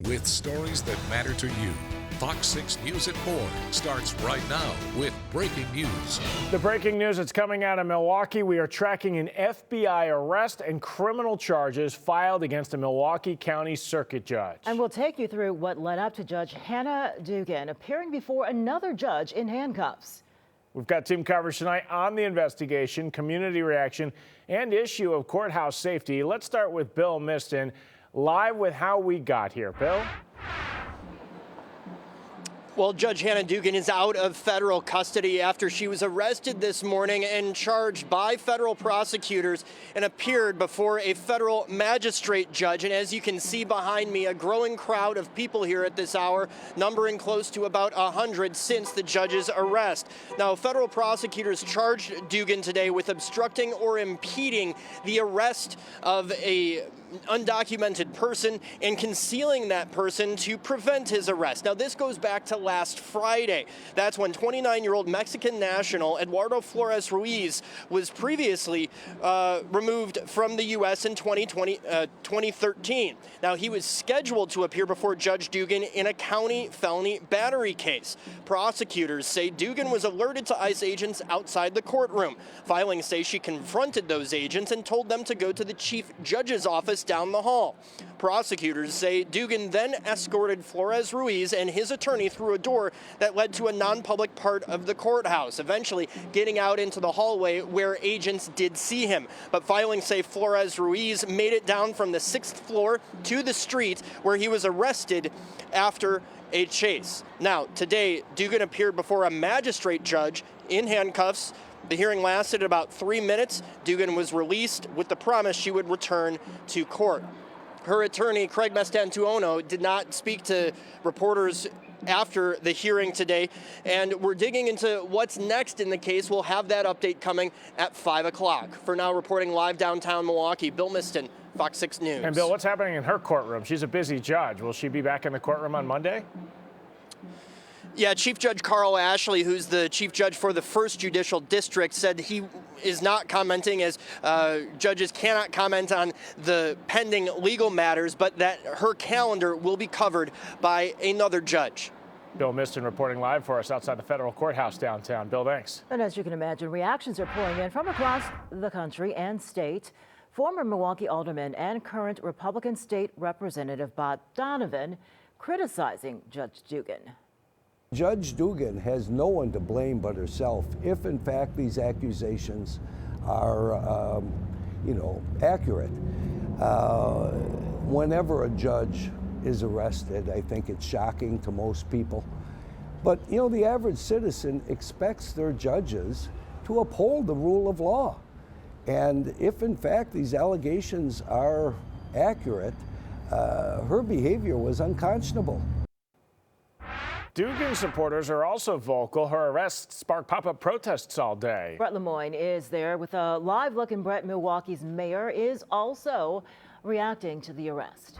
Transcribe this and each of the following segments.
With stories that matter to you. Fox 6 News at 4 starts right now with breaking news. The breaking news that's coming out of Milwaukee, we are tracking an FBI arrest and criminal charges filed against a Milwaukee County Circuit judge. And we'll take you through what led up to Judge Hannah Dugan appearing before another judge in handcuffs. We've got team coverage tonight on the investigation, community reaction, and issue of courthouse safety. Let's start with Bill Miston, live with how we got here. Bill? Well, Judge Hannah Dugan is out of federal custody after she was arrested this morning and charged by federal prosecutors and appeared before a federal magistrate judge. And as you can see behind me, a growing crowd of people here at this hour, numbering close to about 100 since the judge's arrest. Now, federal prosecutors charged Dugan today with obstructing or impeding the arrest of a undocumented person and concealing that person to prevent his arrest. Now, this goes back to last Friday. That's when 29-year-old Mexican national Eduardo Flores Ruiz was previously removed from the U.S. in 2013. Now, he was scheduled to appear before Judge Dugan in a county felony battery case. Prosecutors say Dugan was alerted to ICE agents outside the courtroom. Filings say she confronted those agents and told them to go to the chief judge's office down the hall. Prosecutors say Dugan then escorted Flores Ruiz and his attorney through a door that led to a non-public part of the courthouse, eventually getting out into the hallway where agents did see him. But filings say Flores Ruiz made it down from the 6th floor to the street where he was arrested after a chase. Now, today, Dugan appeared before a magistrate judge in handcuffs. The hearing lasted about 3 minutes. Dugan was released with the promise she would return to court. Her attorney, Craig Mestantuono, did not speak to reporters after the hearing today, and we're digging into what's next in the case. We'll have that update coming at 5 o'clock. For now, reporting live downtown Milwaukee, Bill Miston, Fox 6 News. And Bill, what's happening in her courtroom? She's a busy judge. Will she be back in the courtroom on Monday? Yeah, Chief Judge Carl Ashley, who's the chief judge for the 1st Judicial District, said he is not commenting, as judges cannot comment on the pending legal matters, but that her calendar will be covered by another judge. Bill Miston reporting live for us outside the federal courthouse downtown. Bill, thanks. And as you can imagine, reactions are pouring in from across the country and state. Former Milwaukee alderman and current Republican state representative Bob Donovan criticizing Judge Dugan. Judge Dugan has no one to blame but herself if, in fact, these accusations are, accurate. Whenever a judge is arrested, I think it's shocking to most people. But, the average citizen expects their judges to uphold the rule of law. And if, in fact, these allegations are accurate, her behavior was unconscionable. Dugan supporters are also vocal. Her arrest sparked pop-up protests all day. Brett Lemoyne is there with a live look, and Brett, Milwaukee's mayor, is also reacting to the arrest.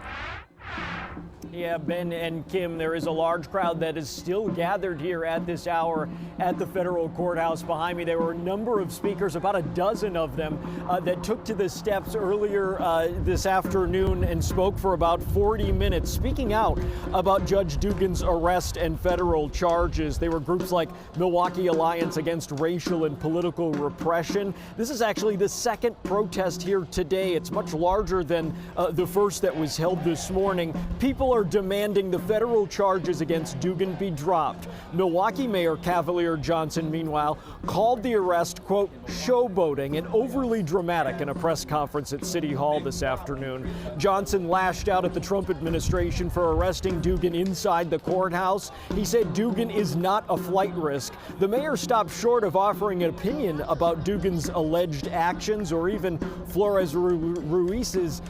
Yeah, Ben and Kim, there is a large crowd that is still gathered here at this hour at the federal courthouse behind me. There were a number of speakers, about a dozen of them, that took to the steps earlier this afternoon and spoke for about 40 minutes, speaking out about Judge Dugan's arrest and federal charges. They were groups like Milwaukee Alliance Against Racial and Political Repression. This is actually the second protest here today. It's much larger than the first that was held this morning. People are demanding the federal charges against Dugan be dropped. Milwaukee Mayor Cavalier Johnson, meanwhile, called the arrest, quote, showboating and overly dramatic in a press conference at City Hall this afternoon. Johnson lashed out at the Trump administration for arresting Dugan inside the courthouse. He said Dugan is not a flight risk. The mayor stopped short of offering an opinion about Dugan's alleged actions or even Flores Ruiz's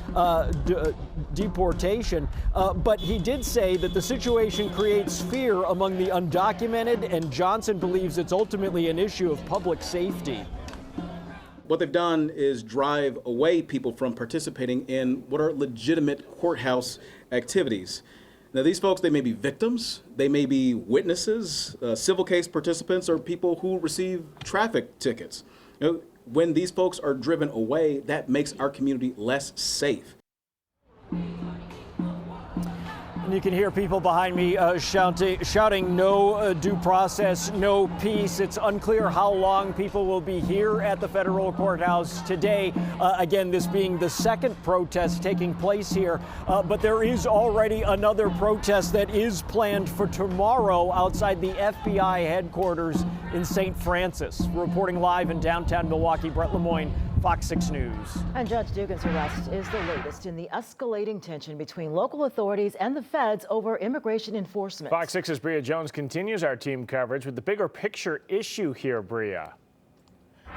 deportation. But he did say that the situation creates fear among the undocumented, and Johnson believes it's ultimately an issue of public safety. What they've done is drive away people from participating in what are legitimate courthouse activities. Now, these folks, they may be victims, they may be witnesses, civil case participants, or people who receive traffic tickets. When these folks are driven away, that makes our community less safe. And you can hear people behind me shouting no due process, no peace. It's unclear how long people will be here at the federal courthouse today. Again, this being the second protest taking place here. But there is already another protest that is planned for tomorrow outside the FBI headquarters in St. Francis. Reporting live in downtown Milwaukee, Brett Lemoyne, Fox 6 News. And Judge Dugan's arrest is the latest in the escalating tension between local authorities and the feds over immigration enforcement. Fox 6's Bria Jones continues our team coverage with the bigger picture issue here, Bria.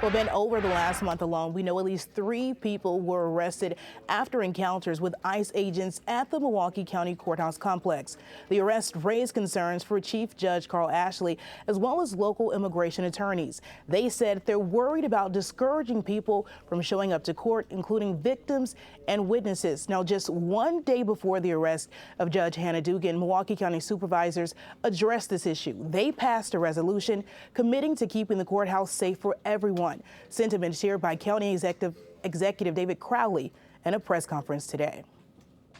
Well, Ben, over the last month alone, we know at least 3 people were arrested after encounters with ICE agents at the Milwaukee County Courthouse complex. The arrest raised concerns for Chief Judge Carl Ashley, as well as local immigration attorneys. They said they're worried about discouraging people from showing up to court, including victims and witnesses. Now, just one day before the arrest of Judge Hannah Dugan, Milwaukee County supervisors addressed this issue. They passed a resolution committing to keeping the courthouse safe for everyone. Sentiment shared by County Executive David Crowley in a press conference today.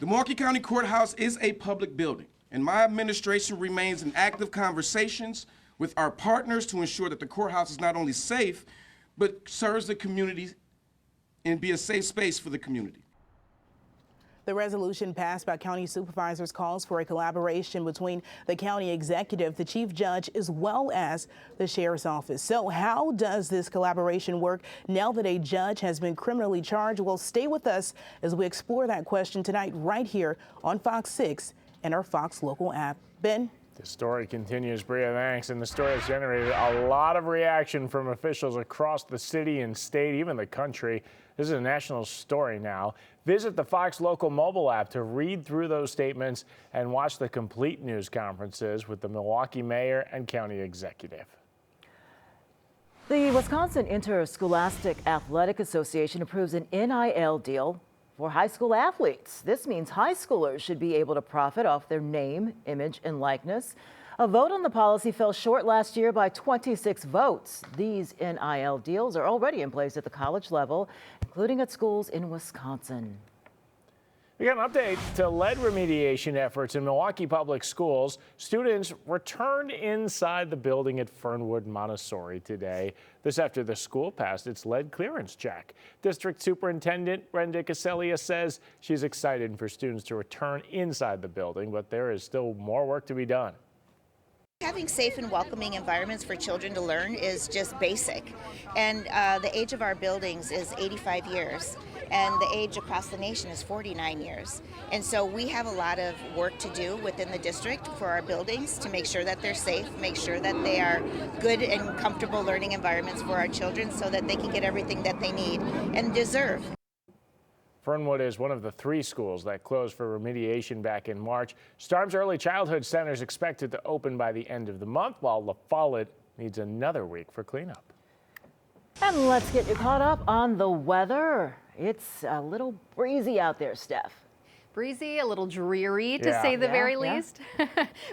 The Milwaukee County Courthouse is a public building, and my administration remains in active conversations with our partners to ensure that the courthouse is not only safe, but serves the community and be a safe space for the community. The resolution passed by county supervisors calls for a collaboration between the county executive, the chief judge, as well as the sheriff's office. So how does this collaboration work now that a judge has been criminally charged? Well, stay with us as we explore that question tonight right here on Fox 6 and our Fox Local app. Ben? The story continues, Bria, thanks. And the story has generated a lot of reaction from officials across the city and state, even the country. This is a national story now. Visit the Fox Local mobile app to read through those statements and watch the complete news conferences with the Milwaukee mayor and county executive. The Wisconsin Interscholastic Athletic Association approves an NIL deal for high school athletes. This means high schoolers should be able to profit off their name, image, and likeness. A vote on the policy fell short last year by 26 votes. These NIL deals are already in place at the college level, including at schools in Wisconsin. We got an update to lead remediation efforts in Milwaukee Public Schools. Students returned inside the building at Fernwood Montessori today. This after the school passed its lead clearance check. District Superintendent Brenda Casellia says she's excited for students to return inside the building, but there is still more work to be done. Having safe and welcoming environments for children to learn is just basic. And the age of our buildings is 85 years. And the age across the nation is 49 years. And so we have a lot of work to do within the district for our buildings to make sure that they're safe, make sure that they are good and comfortable learning environments for our children so that they can get everything that they need and deserve. Fernwood is one of the 3 schools that closed for remediation back in March. Starm's Early Childhood Center is expected to open by the end of the month, while La Follette needs another week for cleanup. And let's get you caught up on the weather. It's a little breezy out there, Steph. Breezy, a little dreary to say the very least.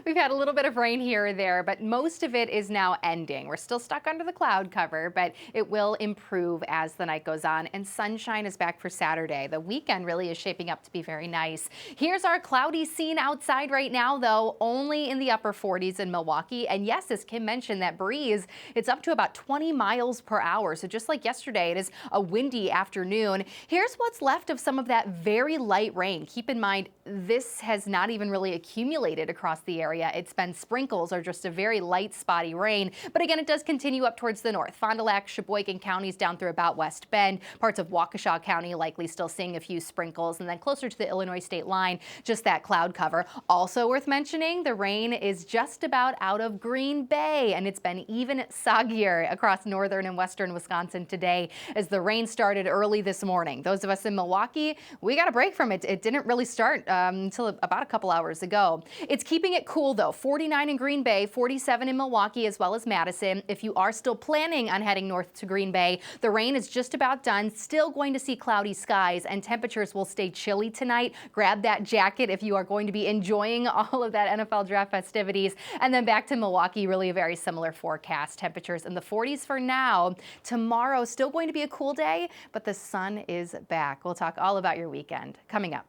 We've had a little bit of rain here or there, but most of it is now ending. We're still stuck under the cloud cover, but it will improve as the night goes on, and sunshine is back for Saturday. The weekend really is shaping up to be very nice. Here's our cloudy scene outside right now, though, only in the upper 40s in Milwaukee. And yes, as Kim mentioned, that breeze, it's up to about 20 miles per hour. So just like yesterday, it is a windy afternoon. Here's what's left of some of that very light rain. Keep in mind, this has not even really accumulated across the area. It's been sprinkles or just a very light spotty rain. But again, it does continue up towards the north. Fond du Lac, Sheboygan counties down through about West Bend. Parts of Waukesha County likely still seeing a few sprinkles. And then closer to the Illinois state line, just that cloud cover. Also worth mentioning, the rain is just about out of Green Bay. And it's been even soggier across northern and western Wisconsin today as the rain started early this morning. Those of us in Milwaukee, we got a break from it. It didn't really start until about a couple hours ago. It's keeping it cool though. 49 in Green Bay, 47 in Milwaukee as well as Madison. If you are still planning on heading north to Green Bay, the rain is just about done. Still going to see cloudy skies and temperatures will stay chilly tonight. Grab that jacket if you are going to be enjoying all of that NFL draft festivities. And then back to Milwaukee, really a very similar forecast. Temperatures in the 40s for now. Tomorrow still going to be a cool day, but the sun is back. We'll talk all about your weekend coming up.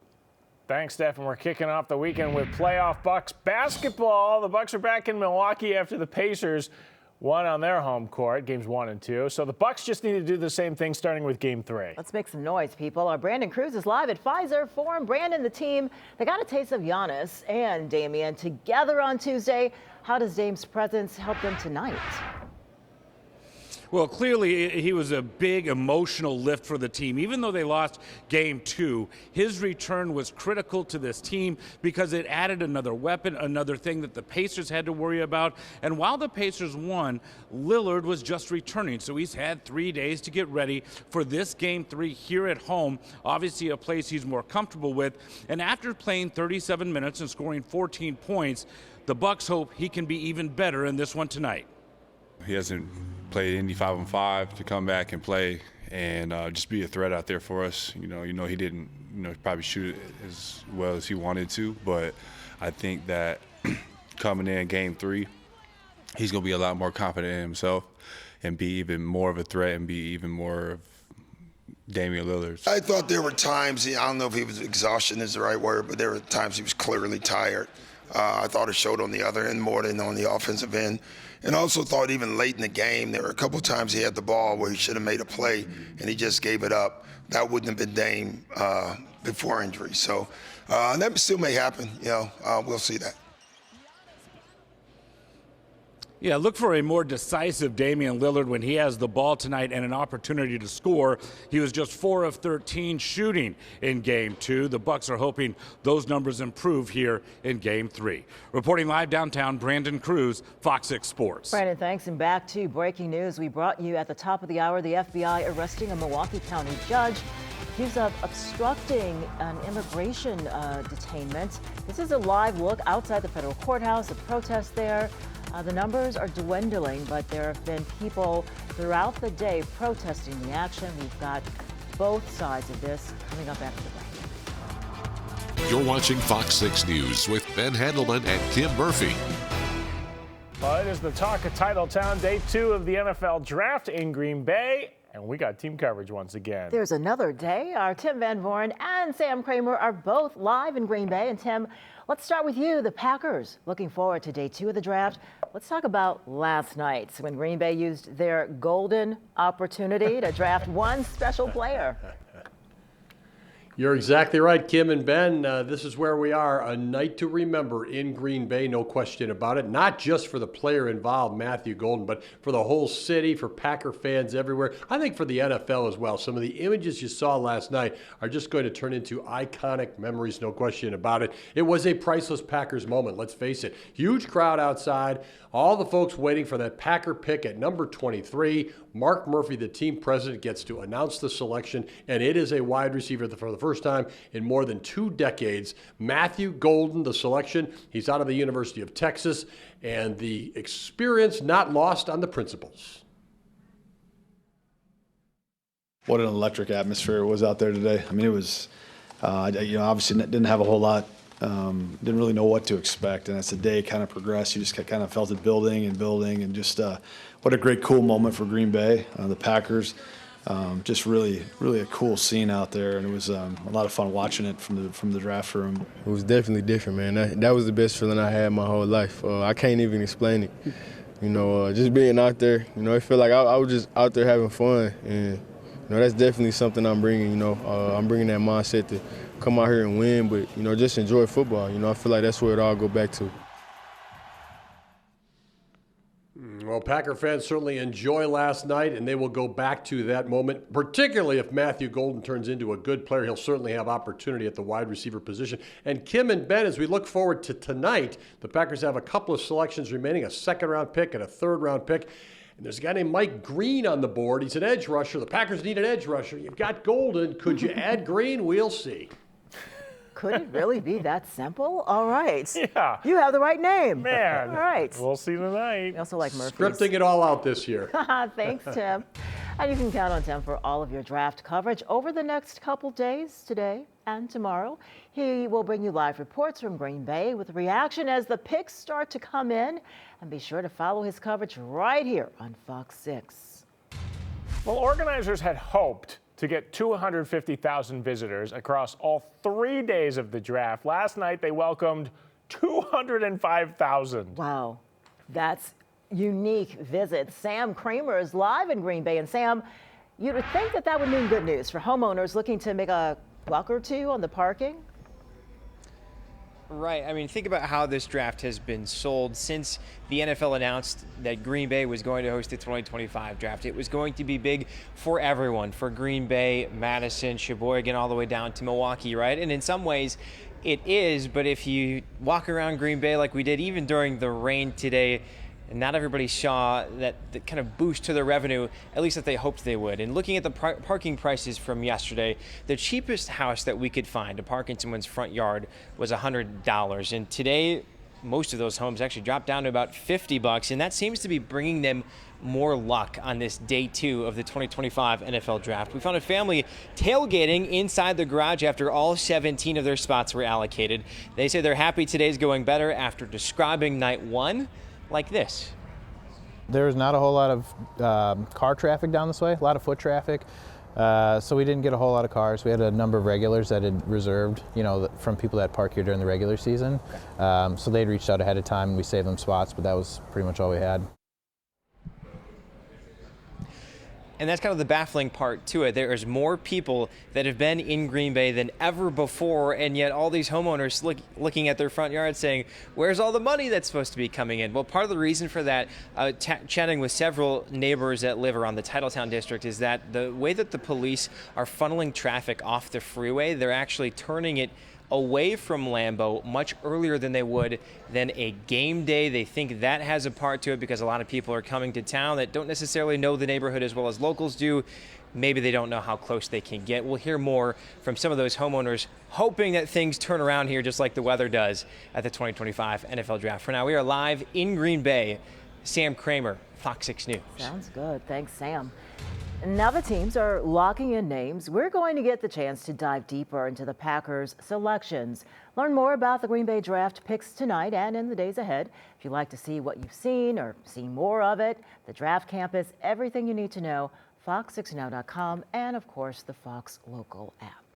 Thanks, Steph. And we're kicking off the weekend with playoff Bucks basketball. The Bucks are back in Milwaukee after the Pacers won on their home court, games 1 and 2. So the Bucks just need to do the same thing starting with game 3. Let's make some noise, people. Our Brandon Cruz is live at Pfizer Forum. Brandon, the team, they got a taste of Giannis and Damian together on Tuesday. How does Dame's presence help them tonight? Well, clearly he was a big emotional lift for the team. Even though they lost game 2, his return was critical to this team because it added another weapon, another thing that the Pacers had to worry about. And while the Pacers won, Lillard was just returning. So he's had 3 days to get ready for this game 3 here at home. Obviously a place he's more comfortable with. And after playing 37 minutes and scoring 14 points, the Bucks hope he can be even better in this one tonight. He hasn't played any 5-on-5 to come back and play and just be a threat out there for us. You know, he didn't, probably shoot it as well as he wanted to, but I think that coming in game 3, he's going to be a lot more confident in himself and be even more of a threat and be even more of Damian Lillard. I thought there were times, I don't know if he was exhaustion is the right word, but there were times he was clearly tired. I thought it showed on the other end more than on the offensive end. And also thought even late in the game, there were a couple times he had the ball where he should have made a play and he just gave it up. That wouldn't have been Dame before injury. So that still may happen. We'll see that. Yeah, look for a more decisive Damian Lillard when he has the ball tonight and an opportunity to score. He was just 4 of 13 shooting in game 2. The Bucks are hoping those numbers improve here in game 3. Reporting live downtown, Brandon Cruz, Fox 6 Sports. Brandon, thanks. And back to breaking news. We brought you at the top of the hour the FBI arresting a Milwaukee County judge accused of obstructing an immigration detainment. This is a live look outside the federal courthouse, a protest there. The numbers are dwindling, but there have been people throughout the day protesting the action. We've got both sides of this coming up after the break. You're watching Fox 6 News with Ben Handelman and Kim Murphy. Well, it is the talk of Titletown, day 2 of the NFL Draft in Green Bay. And we got team coverage once again. There's another day. Our Tim Van Voren and Sam Kramer are both live in Green Bay. And Tim, let's start with you. The Packers looking forward to day 2 of the draft. Let's talk about last night when Green Bay used their golden opportunity to draft one special player. You're exactly right, Kim and Ben. This is where we are, a night to remember in Green Bay, no question about it. Not just for the player involved, Matthew Golden, but for the whole city, for Packer fans everywhere. I think for the NFL as well. Some of the images you saw last night are just going to turn into iconic memories, no question about it. It was a priceless Packers moment, let's face it. Huge crowd outside, all the folks waiting for that Packer pick at number 23. Mark Murphy, the team president, gets to announce the selection, and it is a wide receiver for the first time in more than 2 decades. Matthew Golden, the selection. He's out of the University of Texas, and the experience not lost on the principals. What an electric atmosphere it was out there today. I mean, it was, obviously didn't have a whole lot. Didn't really know what to expect, and as the day kind of progressed, you just kind of felt it building, and just what a great, cool moment for Green Bay, the Packers. Just really a cool scene out there, and it was a lot of fun watching it from the draft room. It was definitely different, man. That was the best feeling I had my whole life. I can't even explain it. Just being out there, it felt like I was just out there having fun, and that's definitely something I'm bringing. I'm bringing that mindset to come out here and win, but just enjoy football. I feel like that's where it all go back to. Well, Packer fans certainly enjoy last night, and they will go back to that moment, particularly if Matthew Golden turns into a good player. He'll certainly have opportunity at the wide receiver position. And Kim and Ben, as we look forward to tonight, the Packers have a couple of selections remaining, a second-round pick and a third-round pick. And there's a guy named Mike Green on the board. He's an edge rusher. The Packers need an edge rusher. You've got Golden. Could you add Green? We'll see. Could it really be that simple? All right. Yeah. You have the right name. Man. All right. We'll see tonight. We also like Murphy's. Scripting it all out this year. Thanks, Tim. And you can count on Tim for all of your draft coverage over the next couple days, today and tomorrow. He will bring you live reports from Green Bay with reaction as the picks start to come in. And be sure to follow his coverage right here on Fox 6. Well, organizers had hoped to get 250,000 visitors across all 3 days of the draft. Last night, they welcomed 205,000. Wow, that's unique visit. Sam Kramer is live in Green Bay. And Sam, you'd think that that would mean good news for homeowners looking to make a buck or two on the parking? Right. I mean, think about how this draft has been sold since the NFL announced that Green Bay was going to host the 2025 draft. It was going to be big for everyone, for Green Bay, Madison, Sheboygan, all the way down to Milwaukee, right? And in some ways, it is. But if you walk around Green Bay like we did, even during the rain today, not everybody saw that kind of boost to their revenue, at least that they hoped they would. And looking at the parking prices from yesterday, the cheapest house that we could find to park in someone's front yard was $100. And today, most of those homes actually dropped down to about $50, and that seems to be bringing them more luck on this day 2 of the 2025 NFL Draft. We found a family tailgating inside the garage after all 17 of their spots were allocated. They say they're happy today's going better after describing night 1 like this. There's not a whole lot of car traffic down this way, a lot of foot traffic. So we didn't get a whole lot of cars. We had a number of regulars that had reserved, from people that park here during the regular season. So they'd reached out ahead of time and we saved them spots, but that was pretty much all we had. And that's kind of the baffling part to it. There's more people that have been in Green Bay than ever before, and yet all these homeowners looking at their front yard saying, where's all the money that's supposed to be coming in? Well, part of the reason for that, chatting with several neighbors that live around the Titletown district, is that the way that the police are funneling traffic off the freeway, they're actually turning it away from Lambeau much earlier than they would than a game day. They think that has a part to it because a lot of people are coming to town that don't necessarily know the neighborhood as well as locals do. Maybe they don't know how close they can get. We'll hear more from some of those homeowners hoping that things turn around here just like the weather does at the 2025 NFL Draft. For now, we are live in Green Bay. Sam Kramer, Fox 6 News. Sounds good. Thanks, Sam. Now the teams are locking in names. We're going to get the chance to dive deeper into the Packers' selections. Learn more about the Green Bay Draft picks tonight and in the days ahead. If you'd like to see what you've seen or see more of it, the Draft Campus, everything you need to know, fox6now.com, and of course the Fox Local app.